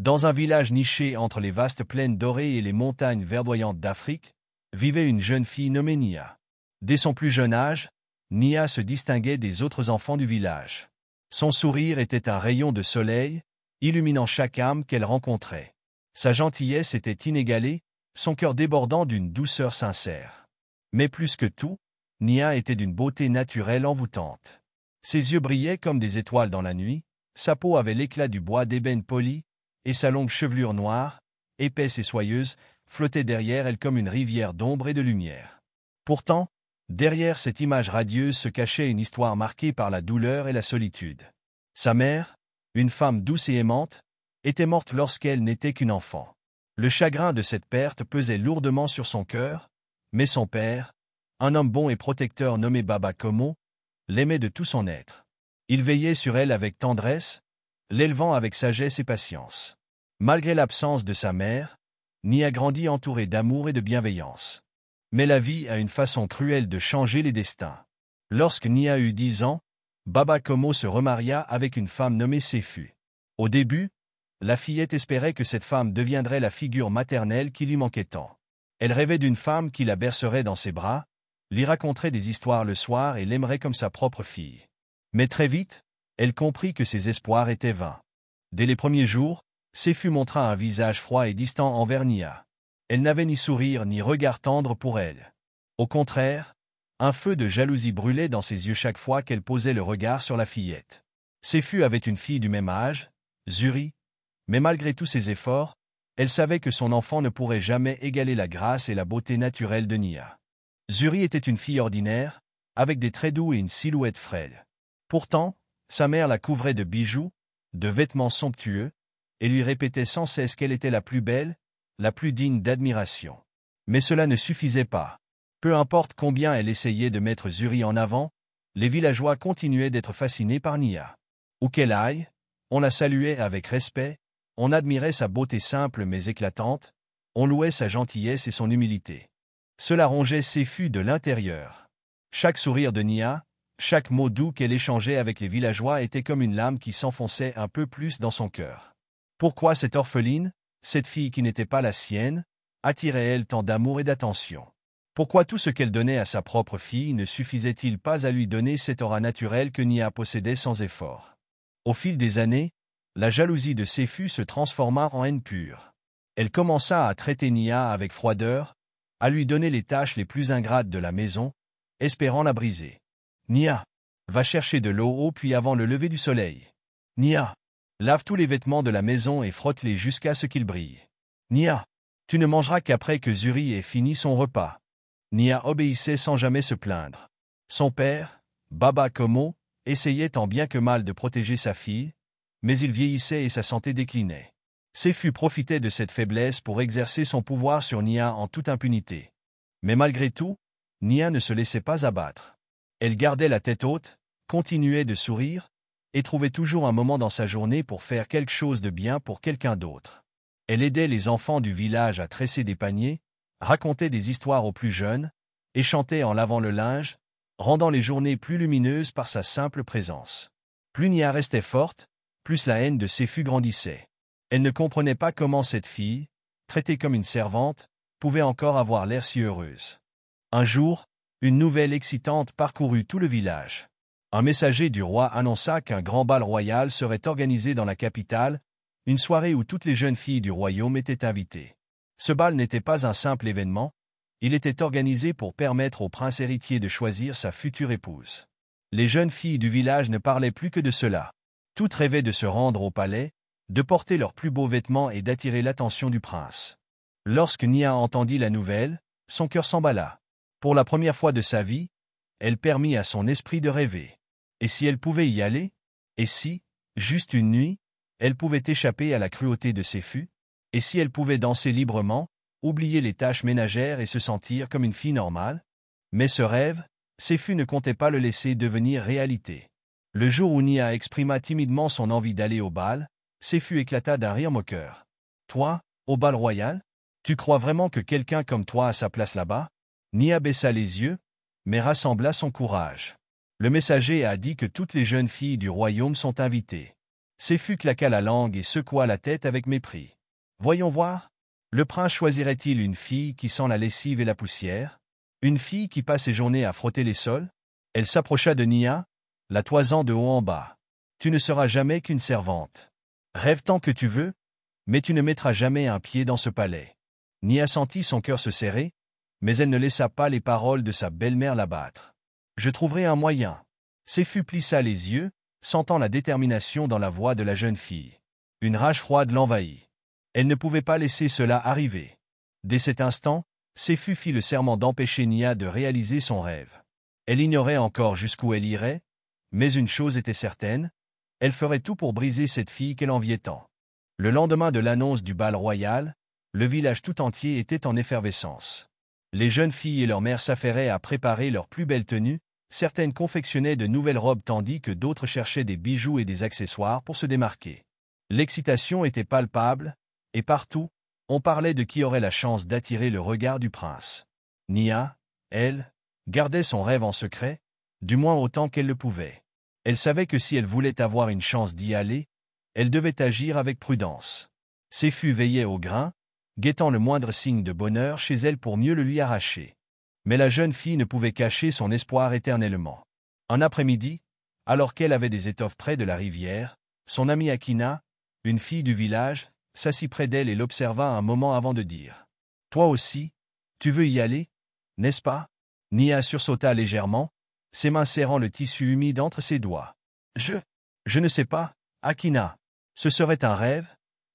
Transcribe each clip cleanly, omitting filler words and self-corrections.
Dans un village niché entre les vastes plaines dorées et les montagnes verdoyantes d'Afrique, vivait une jeune fille nommée Nia. Dès son plus jeune âge, Nia se distinguait des autres enfants du village. Son sourire était un rayon de soleil, illuminant chaque âme qu'elle rencontrait. Sa gentillesse était inégalée, son cœur débordant d'une douceur sincère. Mais plus que tout, Nia était d'une beauté naturelle envoûtante. Ses yeux brillaient comme des étoiles dans la nuit, sa peau avait l'éclat du bois d'ébène poli, et sa longue chevelure noire, épaisse et soyeuse, flottait derrière elle comme une rivière d'ombre et de lumière. Pourtant, derrière cette image radieuse se cachait une histoire marquée par la douleur et la solitude. Sa mère, une femme douce et aimante, était morte lorsqu'elle n'était qu'une enfant. Le chagrin de cette perte pesait lourdement sur son cœur, mais son père, un homme bon et protecteur nommé Baba Komo, l'aimait de tout son être. Il veillait sur elle avec tendresse, l'élevant avec sagesse et patience. Malgré l'absence de sa mère, Nia grandit entourée d'amour et de bienveillance. Mais la vie a une façon cruelle de changer les destins. Lorsque Nia eut 10 ans, Baba Komo se remaria avec une femme nommée Sefu. Au début, la fillette espérait que cette femme deviendrait la figure maternelle qui lui manquait tant. Elle rêvait d'une femme qui la bercerait dans ses bras, lui raconterait des histoires le soir et l'aimerait comme sa propre fille. Mais très vite, elle comprit que ses espoirs étaient vains. Dès les premiers jours, Sefu montra un visage froid et distant envers Nia. Elle n'avait ni sourire ni regard tendre pour elle. Au contraire, un feu de jalousie brûlait dans ses yeux chaque fois qu'elle posait le regard sur la fillette. Sefu avait une fille du même âge, Zuri, mais malgré tous ses efforts, elle savait que son enfant ne pourrait jamais égaler la grâce et la beauté naturelle de Nia. Zuri était une fille ordinaire, avec des traits doux et une silhouette frêle. Pourtant, sa mère la couvrait de bijoux, de vêtements somptueux, et lui répétait sans cesse qu'elle était la plus belle, la plus digne d'admiration. Mais cela ne suffisait pas. Peu importe combien elle essayait de mettre Zuri en avant, les villageois continuaient d'être fascinés par Nia. Où qu'elle aille, on la saluait avec respect, on admirait sa beauté simple mais éclatante, on louait sa gentillesse et son humilité. Cela rongeait Sefu de l'intérieur. Chaque sourire de Nia, chaque mot doux qu'elle échangeait avec les villageois était comme une lame qui s'enfonçait un peu plus dans son cœur. Pourquoi cette orpheline, cette fille qui n'était pas la sienne, attirait-elle tant d'amour et d'attention? Pourquoi tout ce qu'elle donnait à sa propre fille ne suffisait-il pas à lui donner cette aura naturelle que Nia possédait sans effort? Au fil des années, la jalousie de Sefu se transforma en haine pure. Elle commença à traiter Nia avec froideur, à lui donner les tâches les plus ingrates de la maison, espérant la briser. Nia, va chercher de l'eau au puits avant le lever du soleil. Nia, lave tous les vêtements de la maison et frotte-les jusqu'à ce qu'ils brillent. Nia, tu ne mangeras qu'après que Zuri ait fini son repas. Nia obéissait sans jamais se plaindre. Son père, Baba Komo, essayait tant bien que mal de protéger sa fille, mais il vieillissait et sa santé déclinait. Sefu profitait de cette faiblesse pour exercer son pouvoir sur Nia en toute impunité. Mais malgré tout, Nia ne se laissait pas abattre. Elle gardait la tête haute, continuait de sourire, et trouvait toujours un moment dans sa journée pour faire quelque chose de bien pour quelqu'un d'autre. Elle aidait les enfants du village à tresser des paniers, racontait des histoires aux plus jeunes, et chantait en lavant le linge, rendant les journées plus lumineuses par sa simple présence. Plus Nia restait forte, plus la haine de Sefu grandissait. Elle ne comprenait pas comment cette fille, traitée comme une servante, pouvait encore avoir l'air si heureuse. Un jour, une nouvelle excitante parcourut tout le village. Un messager du roi annonça qu'un grand bal royal serait organisé dans la capitale, une soirée où toutes les jeunes filles du royaume étaient invitées. Ce bal n'était pas un simple événement, il était organisé pour permettre au prince héritier de choisir sa future épouse. Les jeunes filles du village ne parlaient plus que de cela. Toutes rêvaient de se rendre au palais, de porter leurs plus beaux vêtements et d'attirer l'attention du prince. Lorsque Nia entendit la nouvelle, son cœur s'emballa. Pour la première fois de sa vie, elle permit à son esprit de rêver. Et si elle pouvait y aller? Et si, juste une nuit, elle pouvait échapper à la cruauté de Sefu? Et si elle pouvait danser librement, oublier les tâches ménagères et se sentir comme une fille normale? Mais ce rêve, Sefu ne comptait pas le laisser devenir réalité. Le jour où Nia exprima timidement son envie d'aller au bal, Sefu éclata d'un rire moqueur. « Toi, au bal royal? Tu crois vraiment que quelqu'un comme toi a sa place là-bas? » Nia baissa les yeux, mais rassembla son courage. Le messager a dit que toutes les jeunes filles du royaume sont invitées. Séphu claqua la langue et secoua la tête avec mépris. Voyons voir. Le prince choisirait-il une fille qui sent la lessive et la poussière? Une fille qui passe ses journées à frotter les sols? Elle s'approcha de Nia, la toisant de haut en bas. Tu ne seras jamais qu'une servante. Rêve tant que tu veux, mais tu ne mettras jamais un pied dans ce palais. Nia sentit son cœur se serrer, mais elle ne laissa pas les paroles de sa belle-mère l'abattre. Je trouverai un moyen. Séphu plissa les yeux, sentant la détermination dans la voix de la jeune fille. Une rage froide l'envahit. Elle ne pouvait pas laisser cela arriver. Dès cet instant, Séphu fit le serment d'empêcher Nia de réaliser son rêve. Elle ignorait encore jusqu'où elle irait, mais une chose était certaine, elle ferait tout pour briser cette fille qu'elle enviait tant. Le lendemain de l'annonce du bal royal, le village tout entier était en effervescence. Les jeunes filles et leurs mères s'affairaient à préparer leurs plus belles tenues, certaines confectionnaient de nouvelles robes tandis que d'autres cherchaient des bijoux et des accessoires pour se démarquer. L'excitation était palpable, et partout, on parlait de qui aurait la chance d'attirer le regard du prince. Nia, elle, gardait son rêve en secret, du moins autant qu'elle le pouvait. Elle savait que si elle voulait avoir une chance d'y aller, elle devait agir avec prudence. Séphu veillait au grain, guettant le moindre signe de bonheur chez elle pour mieux le lui arracher. Mais la jeune fille ne pouvait cacher son espoir éternellement. Un après-midi, alors qu'elle avait des étoffes près de la rivière, son amie Akina, une fille du village, s'assit près d'elle et l'observa un moment avant de dire « Toi aussi, tu veux y aller, n'est-ce pas ?» Nia sursauta légèrement, ses mains serrant le tissu humide entre ses doigts. « Je ne sais pas, Akina. Ce serait un rêve,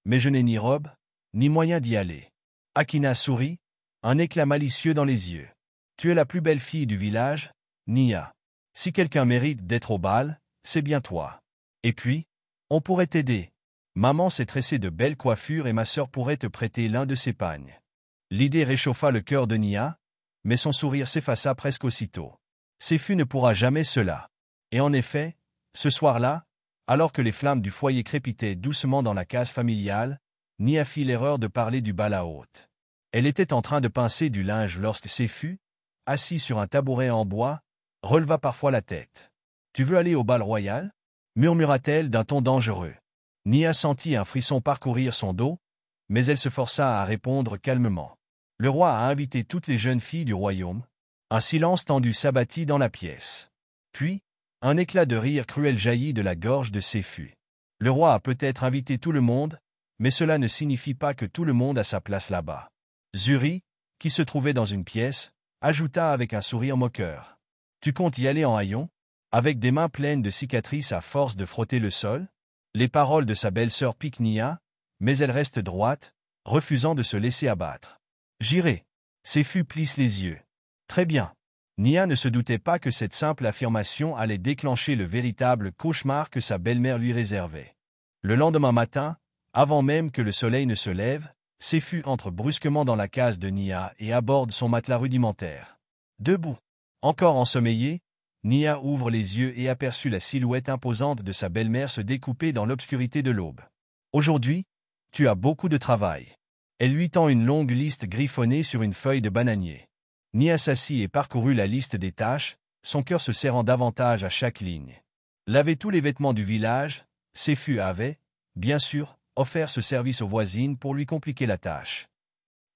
mais je n'ai ni robe, ni moyen d'y aller. » Akina sourit, un éclat malicieux dans les yeux. « Tu es la plus belle fille du village, Nia. Si quelqu'un mérite d'être au bal, c'est bien toi. Et puis, on pourrait t'aider. Maman s'est tressée de belles coiffures et ma sœur pourrait te prêter l'un de ses pagnes. » L'idée réchauffa le cœur de Nia, mais son sourire s'effaça presque aussitôt. Séphu ne pourra jamais cela. Et en effet, ce soir-là, alors que les flammes du foyer crépitaient doucement dans la case familiale, Nia fit l'erreur de parler du bal à haute. Elle était en train de pincer du linge lorsque Séphu, assis sur un tabouret en bois, releva parfois la tête. « Tu veux aller au bal royal » murmura-t-elle d'un ton dangereux. Nia sentit un frisson parcourir son dos, mais elle se força à répondre calmement. Le roi a invité toutes les jeunes filles du royaume. Un silence tendu s'abattit dans la pièce. Puis, un éclat de rire cruel jaillit de la gorge de Séphu. Le roi a peut-être invité tout le monde, mais cela ne signifie pas que tout le monde a sa place là-bas. Zuri, qui se trouvait dans une pièce, ajouta avec un sourire moqueur. « Tu comptes y aller en haillons, avec des mains pleines de cicatrices à force de frotter le sol ?» Les paroles de sa belle-sœur piquent Nia, mais elle reste droite, refusant de se laisser abattre. « J'irai. » Séphu plisse les yeux. « Très bien. » Nia ne se doutait pas que cette simple affirmation allait déclencher le véritable cauchemar que sa belle-mère lui réservait. Le lendemain matin, avant même que le soleil ne se lève, Séphu entre brusquement dans la case de Nia et aborde son matelas rudimentaire. Debout, encore ensommeillée, Nia ouvre les yeux et aperçut la silhouette imposante de sa belle-mère se découper dans l'obscurité de l'aube. « Aujourd'hui, tu as beaucoup de travail. » Elle lui tend une longue liste griffonnée sur une feuille de bananier. Nia s'assit et parcourut la liste des tâches, son cœur se serrant davantage à chaque ligne. Laver tous les vêtements du village, Séphu avait, bien sûr, offert ce service aux voisines pour lui compliquer la tâche.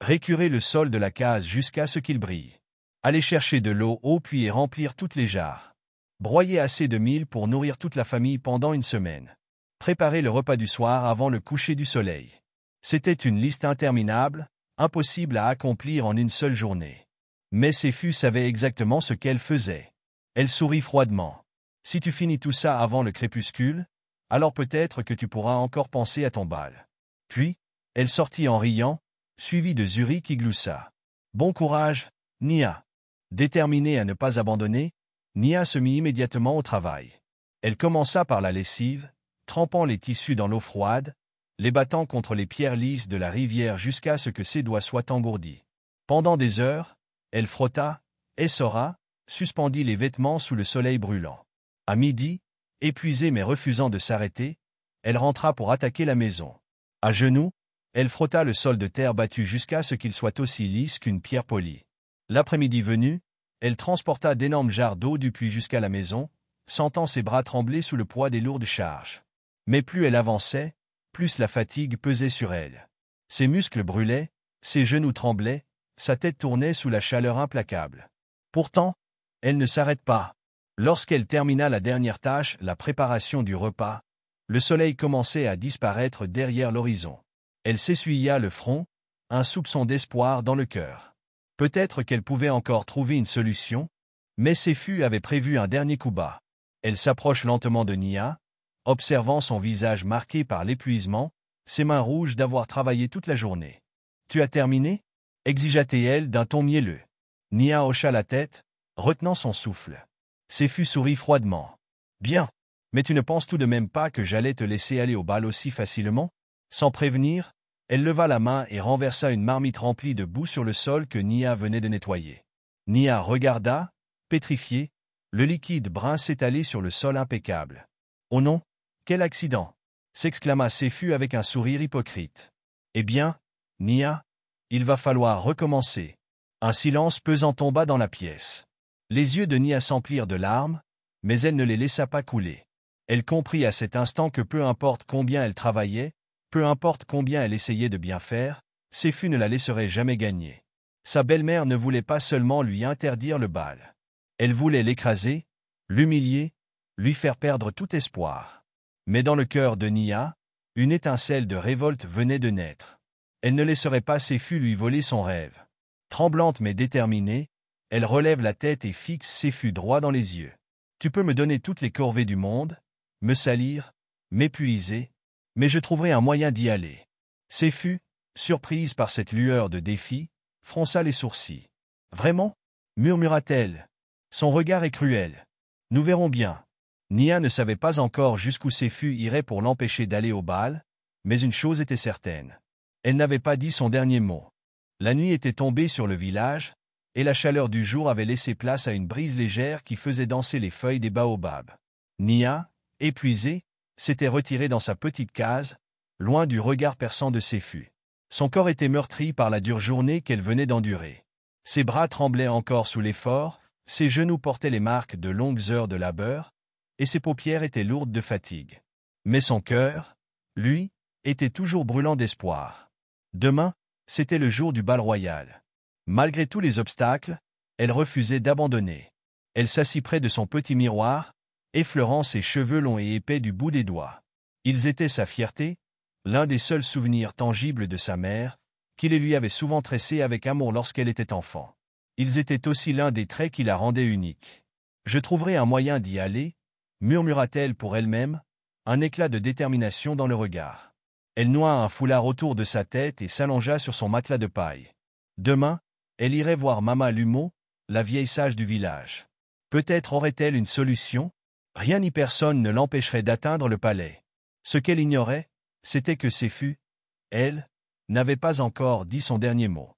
Récurer le sol de la case jusqu'à ce qu'il brille. Aller chercher de l'eau au puits et remplir toutes les jarres. Broyer assez de mil pour nourrir toute la famille pendant une semaine. Préparer le repas du soir avant le coucher du soleil. C'était une liste interminable, impossible à accomplir en une seule journée. Mais Séphu savait exactement ce qu'elle faisait. Elle sourit froidement. « Si tu finis tout ça avant le crépuscule, alors peut-être que tu pourras encore penser à ton bal. » Puis, elle sortit en riant, suivie de Zuri qui gloussa. « Bon courage, Nia. » Déterminée à ne pas abandonner, Nia se mit immédiatement au travail. Elle commença par la lessive, trempant les tissus dans l'eau froide, les battant contre les pierres lisses de la rivière jusqu'à ce que ses doigts soient engourdis. Pendant des heures, elle frotta, essora, suspendit les vêtements sous le soleil brûlant. À midi, épuisée mais refusant de s'arrêter, elle rentra pour attaquer la maison. À genoux, elle frotta le sol de terre battue jusqu'à ce qu'il soit aussi lisse qu'une pierre polie. L'après-midi venu, elle transporta d'énormes jarres d'eau du puits jusqu'à la maison, sentant ses bras trembler sous le poids des lourdes charges. Mais plus elle avançait, plus la fatigue pesait sur elle. Ses muscles brûlaient, ses genoux tremblaient, sa tête tournait sous la chaleur implacable. Pourtant, elle ne s'arrête pas. Lorsqu'elle termina la dernière tâche, la préparation du repas, le soleil commençait à disparaître derrière l'horizon. Elle s'essuya le front, un soupçon d'espoir dans le cœur. Peut-être qu'elle pouvait encore trouver une solution, mais Séfu avait prévu un dernier coup bas. Elle s'approche lentement de Nia, observant son visage marqué par l'épuisement, ses mains rouges d'avoir travaillé toute la journée. « Tu as terminé » exigea-t-elle d'un ton mielleux. Nia hocha la tête, retenant son souffle. Séfu sourit froidement. « Bien. Mais tu ne penses tout de même pas que j'allais te laisser aller au bal aussi facilement ?» Sans prévenir, elle leva la main et renversa une marmite remplie de boue sur le sol que Nia venait de nettoyer. Nia regarda, pétrifiée, le liquide brun s'étaler sur le sol impeccable. « Oh non, quel accident !» s'exclama Séfu avec un sourire hypocrite. « Eh bien, Nia, il va falloir recommencer. » Un silence pesant tomba dans la pièce. Les yeux de Nia s'emplirent de larmes, mais elle ne les laissa pas couler. Elle comprit à cet instant que peu importe combien elle travaillait, peu importe combien elle essayait de bien faire, Séfu ne la laisserait jamais gagner. Sa belle-mère ne voulait pas seulement lui interdire le bal. Elle voulait l'écraser, l'humilier, lui faire perdre tout espoir. Mais dans le cœur de Nia, une étincelle de révolte venait de naître. Elle ne laisserait pas Séfu lui voler son rêve. Tremblante mais déterminée, elle relève la tête et fixe Séfu droit dans les yeux. « Tu peux me donner toutes les corvées du monde, me salir, m'épuiser, mais je trouverai un moyen d'y aller. » Séfu, surprise par cette lueur de défi, fronça les sourcils. « Vraiment ?» murmura-t-elle. Son regard est cruel. « Nous verrons bien. » Nia ne savait pas encore jusqu'où Séfu irait pour l'empêcher d'aller au bal, mais une chose était certaine. Elle n'avait pas dit son dernier mot. La nuit était tombée sur le village, et la chaleur du jour avait laissé place à une brise légère qui faisait danser les feuilles des baobabs. Nia, épuisée, s'était retirée dans sa petite case, loin du regard perçant de Séfu. Son corps était meurtri par la dure journée qu'elle venait d'endurer. Ses bras tremblaient encore sous l'effort, ses genoux portaient les marques de longues heures de labeur, et ses paupières étaient lourdes de fatigue. Mais son cœur, lui, était toujours brûlant d'espoir. Demain, c'était le jour du bal royal. Malgré tous les obstacles, elle refusait d'abandonner. Elle s'assit près de son petit miroir, effleurant ses cheveux longs et épais du bout des doigts. Ils étaient sa fierté, l'un des seuls souvenirs tangibles de sa mère, qui les lui avait souvent tressés avec amour lorsqu'elle était enfant. Ils étaient aussi l'un des traits qui la rendaient unique. « Je trouverai un moyen d'y aller », murmura-t-elle pour elle-même, un éclat de détermination dans le regard. Elle noua un foulard autour de sa tête et s'allongea sur son matelas de paille. Demain, elle irait voir Mama Lumo, la vieille sage du village. Peut-être aurait-elle une solution? Rien ni personne ne l'empêcherait d'atteindre le palais. Ce qu'elle ignorait, c'était que Séfu, elle, n'avait pas encore dit son dernier mot.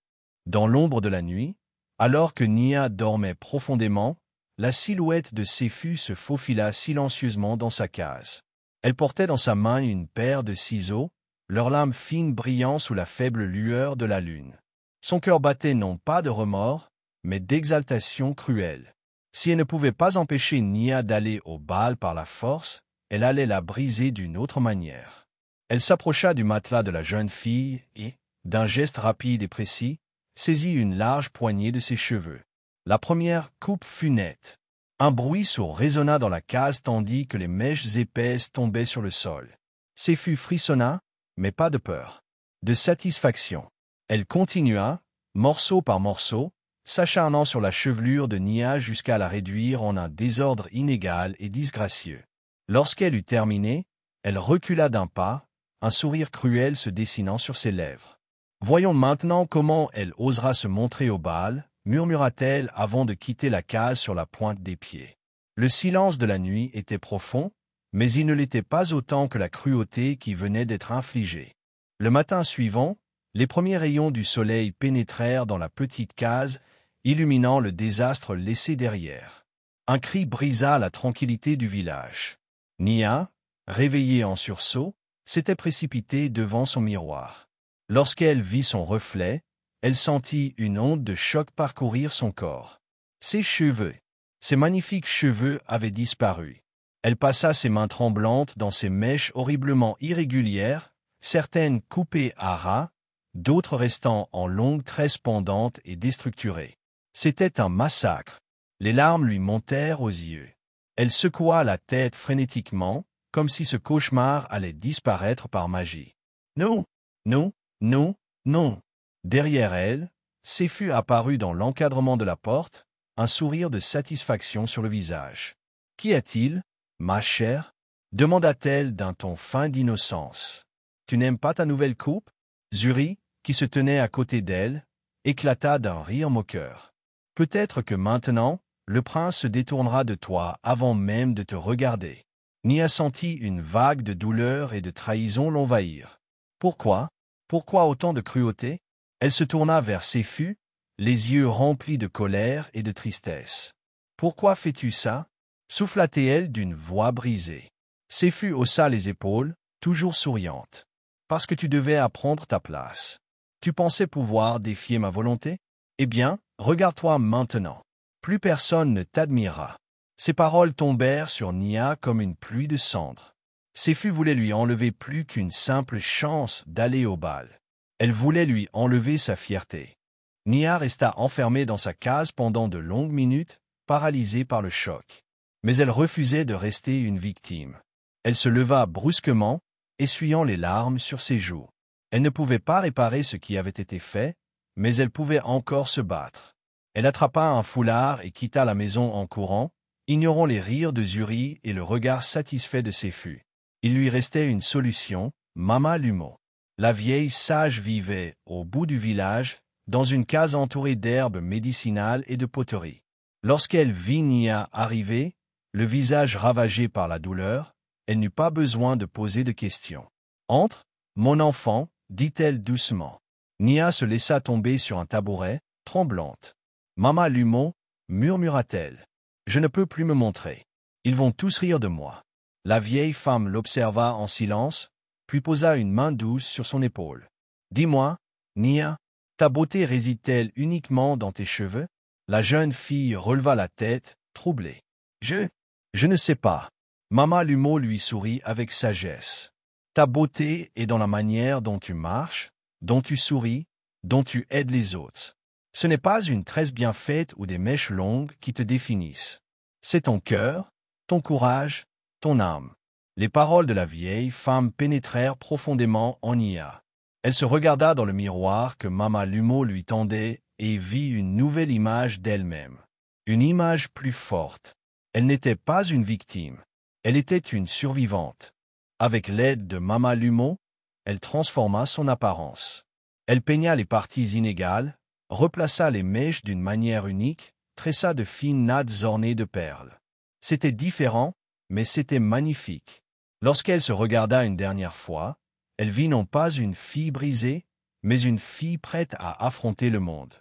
Dans l'ombre de la nuit, alors que Nia dormait profondément, la silhouette de Séfu se faufila silencieusement dans sa case. Elle portait dans sa main une paire de ciseaux, leurs lames fines brillant sous la faible lueur de la lune. Son cœur battait non pas de remords, mais d'exaltation cruelle. Si elle ne pouvait pas empêcher Nia d'aller au bal par la force, elle allait la briser d'une autre manière. Elle s'approcha du matelas de la jeune fille et, d'un geste rapide et précis, saisit une large poignée de ses cheveux. La première coupe fut nette. Un bruit sourd résonna dans la case tandis que les mèches épaisses tombaient sur le sol. Séfu frissonna, mais pas de peur. De satisfaction. Elle continua, morceau par morceau, s'acharnant sur la chevelure de Nia jusqu'à la réduire en un désordre inégal et disgracieux. Lorsqu'elle eut terminé, elle recula d'un pas, un sourire cruel se dessinant sur ses lèvres. « Voyons maintenant comment elle osera se montrer au bal », murmura-t-elle avant de quitter la case sur la pointe des pieds. Le silence de la nuit était profond, mais il ne l'était pas autant que la cruauté qui venait d'être infligée. Le matin suivant, les premiers rayons du soleil pénétrèrent dans la petite case, illuminant le désastre laissé derrière. Un cri brisa la tranquillité du village. Nia, réveillée en sursaut, s'était précipitée devant son miroir. Lorsqu'elle vit son reflet, elle sentit une onde de choc parcourir son corps. Ses cheveux, ses magnifiques cheveux avaient disparu. Elle passa ses mains tremblantes dans ses mèches horriblement irrégulières, certaines coupées à ras, d'autres restant en longues tresses pendantes et déstructurées. C'était un massacre. Les larmes lui montèrent aux yeux. Elle secoua la tête frénétiquement, comme si ce cauchemar allait disparaître par magie. Non, non, non, non. Derrière elle, Séfu apparut dans l'encadrement de la porte, un sourire de satisfaction sur le visage. « Qu'y a-t-il, ma chère ?» demanda-t-elle d'un ton fin d'innocence. « Tu n'aimes pas ta nouvelle coupe ?» Zuri, qui se tenait à côté d'elle, éclata d'un rire moqueur. « Peut-être que maintenant, le prince se détournera de toi avant même de te regarder. » Nia sentit une vague de douleur et de trahison l'envahir. Pourquoi? Pourquoi autant de cruauté? Elle se tourna vers Séfu, les yeux remplis de colère et de tristesse. « Pourquoi fais-tu ça ?» souffla-t-elle d'une voix brisée. Séfu haussa les épaules, toujours souriante. « Parce que tu devais apprendre ta place. Tu pensais pouvoir défier ma volonté? Eh bien, regarde-toi maintenant. Plus personne ne t'admirera. » Ces paroles tombèrent sur Nia comme une pluie de cendres. Séfu voulait lui enlever plus qu'une simple chance d'aller au bal. Elle voulait lui enlever sa fierté. Nia resta enfermée dans sa case pendant de longues minutes, paralysée par le choc. Mais elle refusait de rester une victime. Elle se leva brusquement, essuyant les larmes sur ses joues. Elle ne pouvait pas réparer ce qui avait été fait, mais elle pouvait encore se battre. Elle attrapa un foulard et quitta la maison en courant, ignorant les rires de Zuri et le regard satisfait de Séfu. Il lui restait une solution, Mama Lumo. La vieille sage vivait, au bout du village, dans une case entourée d'herbes médicinales et de poteries. Lorsqu'elle vit Nia arriver, le visage ravagé par la douleur, elle n'eut pas besoin de poser de questions. « Entre, mon enfant, » dit-elle doucement. Nia se laissa tomber sur un tabouret, tremblante. « Mama Lumo, » murmura-t-elle. « Je ne peux plus me montrer. Ils vont tous rire de moi. » La vieille femme l'observa en silence, puis posa une main douce sur son épaule. « Dis-moi, Nia, ta beauté réside-t-elle uniquement dans tes cheveux ?» La jeune fille releva la tête, troublée. « Je ne sais pas. » Mama Lumo lui sourit avec sagesse. « Ta beauté est dans la manière dont tu marches, dont tu souris, dont tu aides les autres. Ce n'est pas une tresse bien faite ou des mèches longues qui te définissent. C'est ton cœur, ton courage, ton âme. » Les paroles de la vieille femme pénétrèrent profondément en Nia. Elle se regarda dans le miroir que Mama Lumo lui tendait et vit une nouvelle image d'elle-même. Une image plus forte. Elle n'était pas une victime. Elle était une survivante. Avec l'aide de Mama Lumo, elle transforma son apparence. Elle peigna les parties inégales, replaça les mèches d'une manière unique, tressa de fines nattes ornées de perles. C'était différent, mais c'était magnifique. Lorsqu'elle se regarda une dernière fois, elle vit non pas une fille brisée, mais une fille prête à affronter le monde.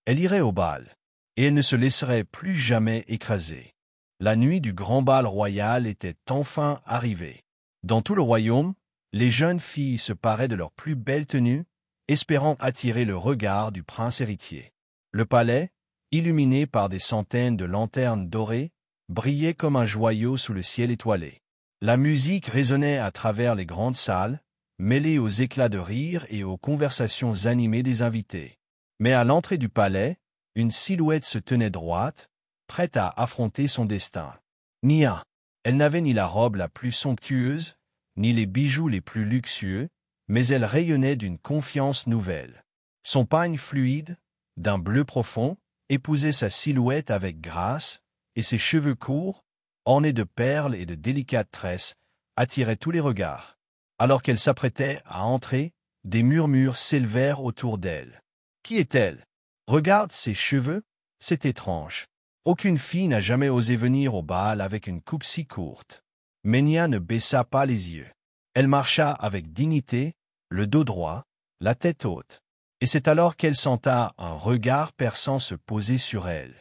Elle irait au bal, et elle ne se laisserait plus jamais écraser. La nuit du grand bal royal était enfin arrivée. Dans tout le royaume, les jeunes filles se paraient de leurs plus belles tenues, espérant attirer le regard du prince héritier. Le palais, illuminé par des centaines de lanternes dorées, brillait comme un joyau sous le ciel étoilé. La musique résonnait à travers les grandes salles, mêlée aux éclats de rire et aux conversations animées des invités. Mais à l'entrée du palais, une silhouette se tenait droite, prête à affronter son destin. Nia. Elle n'avait ni la robe la plus somptueuse, ni les bijoux les plus luxueux, mais elle rayonnait d'une confiance nouvelle. Son pagne fluide, d'un bleu profond, épousait sa silhouette avec grâce, et ses cheveux courts, ornés de perles et de délicates tresses, attiraient tous les regards. Alors qu'elle s'apprêtait à entrer, des murmures s'élevèrent autour d'elle. Qui est-elle? Regarde ses cheveux, c'est étrange. Aucune fille n'a jamais osé venir au bal avec une coupe si courte. Mais Nia ne baissa pas les yeux. Elle marcha avec dignité, le dos droit, la tête haute. Et c'est alors qu'elle senta un regard perçant se poser sur elle.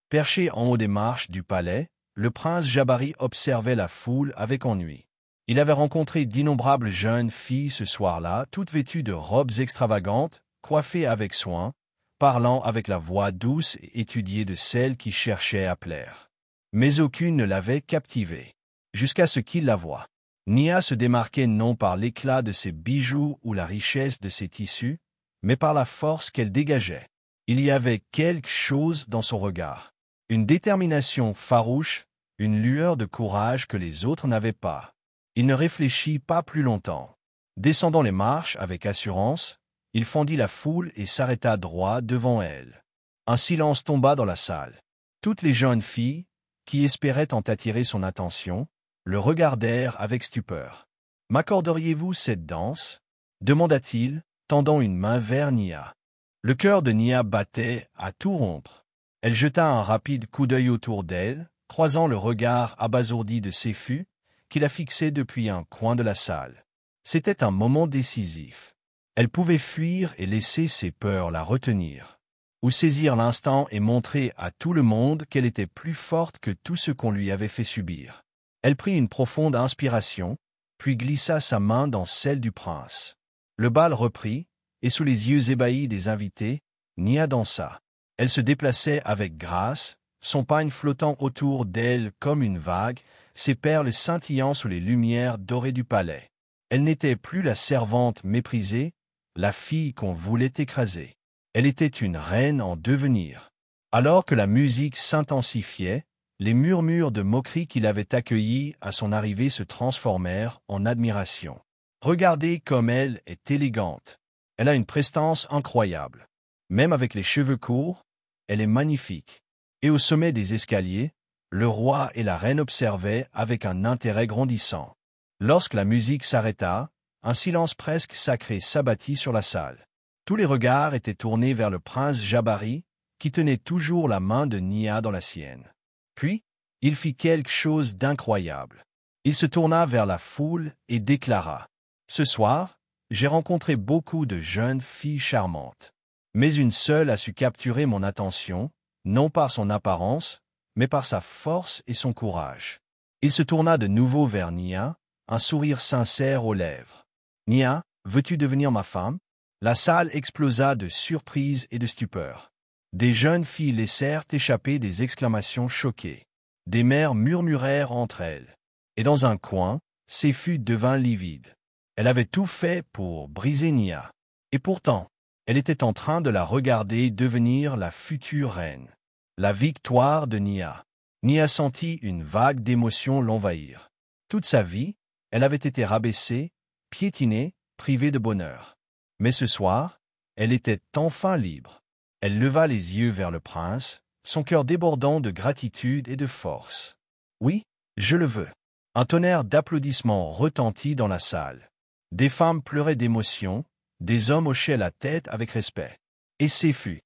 Perché en haut des marches du palais, le prince Jabari observait la foule avec ennui. Il avait rencontré d'innombrables jeunes filles ce soir-là, toutes vêtues de robes extravagantes, coiffées avec soin, parlant avec la voix douce et étudiée de celles qui cherchaient à plaire. Mais aucune ne l'avait captivé. jusqu'à ce qu'il la voie. Nia se démarquait non par l'éclat de ses bijoux ou la richesse de ses tissus, mais par la force qu'elle dégageait. Il y avait quelque chose dans son regard. Une détermination farouche, une lueur de courage que les autres n'avaient pas. Il ne réfléchit pas plus longtemps. Descendant les marches avec assurance, il fendit la foule et s'arrêta droit devant elle. Un silence tomba dans la salle. Toutes les jeunes filles, qui espéraient en attirer son attention, le regardèrent avec stupeur. « M'accorderiez-vous cette danse » demanda-t-il, tendant une main vers Nia. Le cœur de Nia battait à tout rompre. Elle jeta un rapide coup d'œil autour d'elle, croisant le regard abasourdi de Séfu, qui la fixait depuis un coin de la salle. C'était un moment décisif. Elle pouvait fuir et laisser ses peurs la retenir, ou saisir l'instant et montrer à tout le monde qu'elle était plus forte que tout ce qu'on lui avait fait subir. Elle prit une profonde inspiration, puis glissa sa main dans celle du prince. Le bal reprit, et sous les yeux ébahis des invités, Nia dansa. Elle se déplaçait avec grâce, son pagne flottant autour d'elle comme une vague, ses perles scintillant sous les lumières dorées du palais. Elle n'était plus la servante méprisée, la fille qu'on voulait écraser. Elle était une reine en devenir. Alors que la musique s'intensifiait, les murmures de moquerie qu'il avait accueillis à son arrivée se transformèrent en admiration. Regardez comme elle est élégante. Elle a une prestance incroyable. Même avec les cheveux courts, elle est magnifique. Et au sommet des escaliers, le roi et la reine observaient avec un intérêt grandissant. Lorsque la musique s'arrêta, un silence presque sacré s'abattit sur la salle. Tous les regards étaient tournés vers le prince Jabari, qui tenait toujours la main de Nia dans la sienne. Puis, il fit quelque chose d'incroyable. Il se tourna vers la foule et déclara « Ce soir, j'ai rencontré beaucoup de jeunes filles charmantes. Mais une seule a su capturer mon attention, non par son apparence, mais par sa force et son courage. » Il se tourna de nouveau vers Nia, un sourire sincère aux lèvres. « Nia, veux-tu devenir ma femme ?» La salle explosa de surprise et de stupeur. Des jeunes filles laissèrent échapper des exclamations choquées. Des mères murmurèrent entre elles. Et dans un coin, Séfu devint livide. Elle avait tout fait pour briser Nia. Et pourtant, elle était en train de la regarder devenir la future reine. La victoire de Nia. Nia sentit une vague d'émotion l'envahir. Toute sa vie, elle avait été rabaissée, piétinée, privée de bonheur. Mais ce soir, elle était enfin libre. Elle leva les yeux vers le prince, son cœur débordant de gratitude et de force. « Oui, je le veux. » Un tonnerre d'applaudissements retentit dans la salle. Des femmes pleuraient d'émotion, des hommes hochaient la tête avec respect. Et Séfu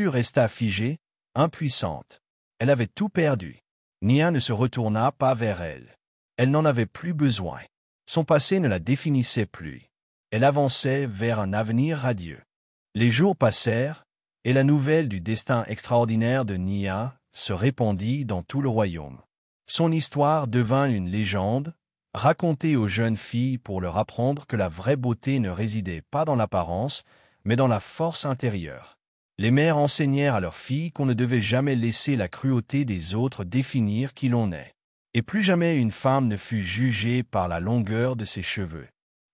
resta figée, impuissante. Elle avait tout perdu. Nia ne se retourna pas vers elle. Elle n'en avait plus besoin. Son passé ne la définissait plus. Elle avançait vers un avenir radieux. Les jours passèrent, et la nouvelle du destin extraordinaire de Nia se répandit dans tout le royaume. Son histoire devint une légende, racontée aux jeunes filles pour leur apprendre que la vraie beauté ne résidait pas dans l'apparence, mais dans la force intérieure. Les mères enseignèrent à leurs filles qu'on ne devait jamais laisser la cruauté des autres définir qui l'on est. Et plus jamais une femme ne fut jugée par la longueur de ses cheveux.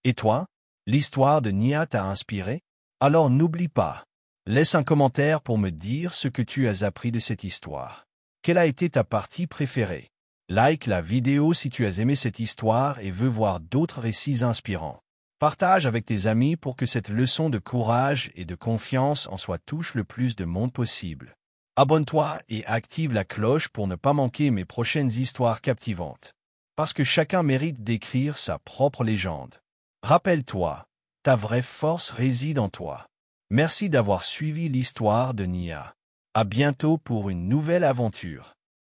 Et toi, l'histoire de Nia t'a inspiré? Alors n'oublie pas. Laisse un commentaire pour me dire ce que tu as appris de cette histoire. Quelle a été ta partie préférée? Like la vidéo si tu as aimé cette histoire et veux voir d'autres récits inspirants. Partage avec tes amis pour que cette leçon de courage et de confiance en soi touche le plus de monde possible. Abonne-toi et active la cloche pour ne pas manquer mes prochaines histoires captivantes. Parce que chacun mérite d'écrire sa propre légende. Rappelle-toi, ta vraie force réside en toi. Merci d'avoir suivi l'histoire de Nia. À bientôt pour une nouvelle aventure.